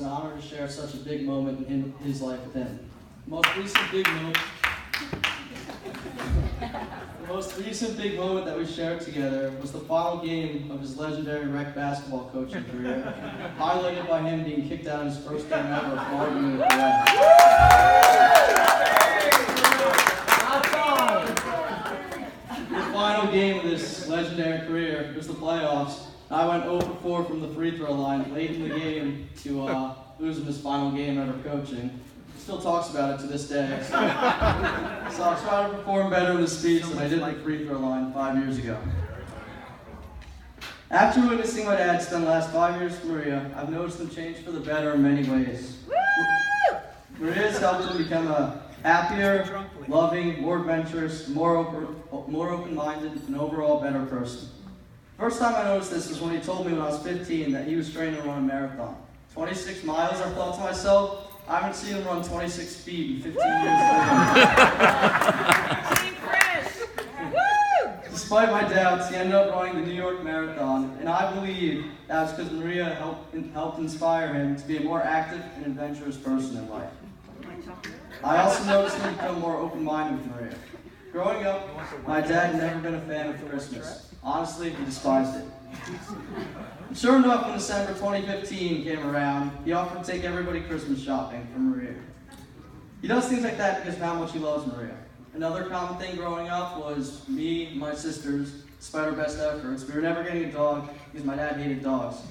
an honor to share such a big moment in his life with him. The most recent big moment that we shared together was the final game of his legendary rec basketball coaching career, highlighted by him being kicked out in his first game ever for arguing with the ref. The final game of this legendary career was the playoffs. I went 0 for 4 from the free throw line late in the game to lose in his final game ever coaching. He still talks about it to this day. So I'll try to perform better in the speech than I did at the free throw line 5 years ago. After witnessing my dad spend the last 5 years with Maria, I've noticed him change for the better in many ways. Maria's helped him become a happier, loving, more adventurous, more open-minded, and overall better person. First time I noticed this was when he told me when I was 15 that he was training to run a marathon. 26 miles, I thought to myself, I haven't seen him run 26 feet in 15 years. Frisch! Despite my doubts, he ended up running the New York Marathon, and I believe that was because Maria helped inspire him to be a more active and adventurous person in life. I also noticed him become more open-minded with Maria. Growing up, my dad had never been a fan of Christmas. Honestly, he despised it. And sure enough, when December 2015 came around, he offered to take everybody Christmas shopping for Maria. He does things like that because of how much he loves Maria. Another common thing growing up was me and my sisters, despite our best efforts, we were never getting a dog because my dad hated dogs.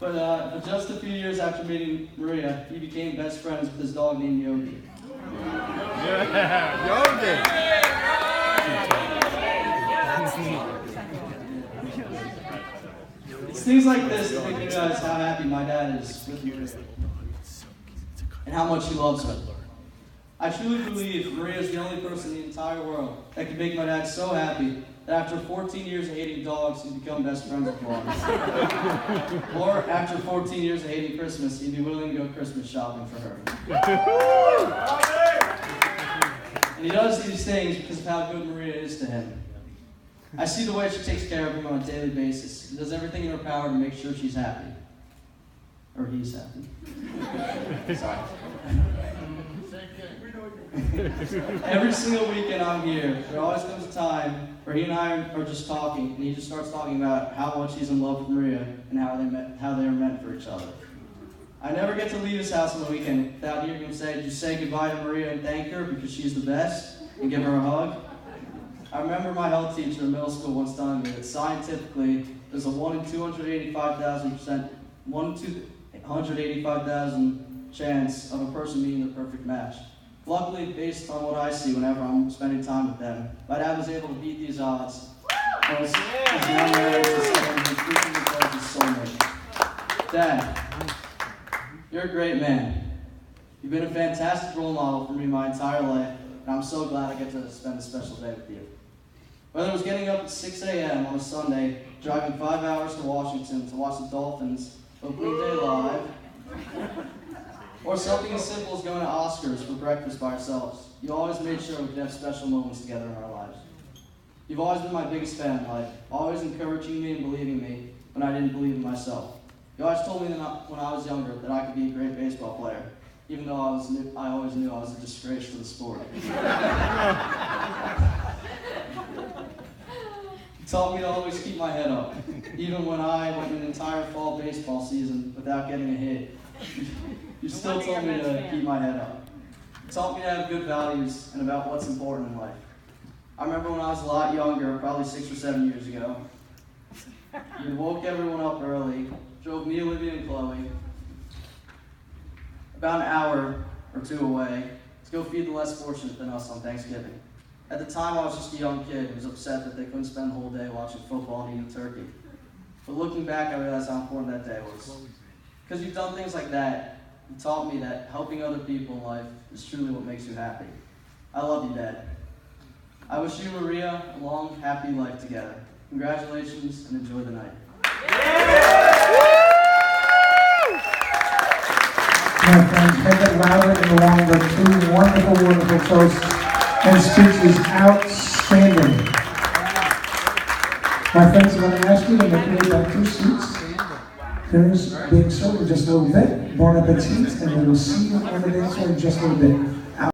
But just a few years after meeting Maria, he became best friends with his dog named Yogi. Yeah, Yogi! It's things like this that make me realize how happy my dad is with Maria and how much he loves her. I truly believe Maria is the only person in the entire world that could make my dad so happy that after 14 years of hating dogs, he'd become best friends with one. Or after 14 years of hating Christmas, he'd be willing to go Christmas shopping for her. And he does these things because of how good Maria is to him. I see the way she takes care of him on a daily basis. She does everything in her power to make sure she's happy. Or he's happy. Sorry. Every single weekend I'm here, there always comes a time where he and I are just talking, and he just starts talking about how much he's in love with Maria and how they are meant for each other. I never get to leave his house on the weekend without hearing him say, just say goodbye to Maria and thank her because she's the best, and give her a hug. I remember my health teacher in middle school once telling me that scientifically, there's a 1 in 285,000 chance of a person meeting the perfect match. Luckily, based on what I see whenever I'm spending time with them, my dad was able to beat these odds. And is now married to someone who frequently calls his soulmate. Dad, you're a great man. You've been a fantastic role model for me my entire life, and I'm so glad I get to spend a special day with you. Whether it was getting up at 6 a.m. on a Sunday, driving 5 hours to Washington to watch the Dolphins opening day live, or something as simple as going to Oscars for breakfast by ourselves, you always made sure we could have special moments together in our lives. You've always been my biggest fan in life, always encouraging me and believing me when I didn't believe in myself. You always told me that when I was younger that I could be a great baseball player, even though I always knew I was a disgrace to the sport. You taught me to always keep my head up, even when I went an entire fall baseball season without getting a hit. You still told me to keep my head up. You taught me to have good values and about what's important in life. I remember when I was a lot younger, probably 6 or 7 years ago, you woke everyone up early, drove me, Olivia, and Chloe about an hour or two away to go feed the less fortunate than us on Thanksgiving. At the time, I was just a young kid who was upset that they couldn't spend the whole day watching football and eating turkey. But looking back, I realized how important that day was. Because you've done things like that, you taught me that helping other people in life is truly what makes you happy. I love you, Dad. I wish you and Maria a long, happy life together. Congratulations, and enjoy the night. My friends, make it louder and longer. Two wonderful, wonderful toasts and speeches. Outstanding. My friends, I'm going to ask you to make your way back to your seats. Dinner's being served in just a little bit. Bon appetit, and we will see you on the dance floor in just a little bit.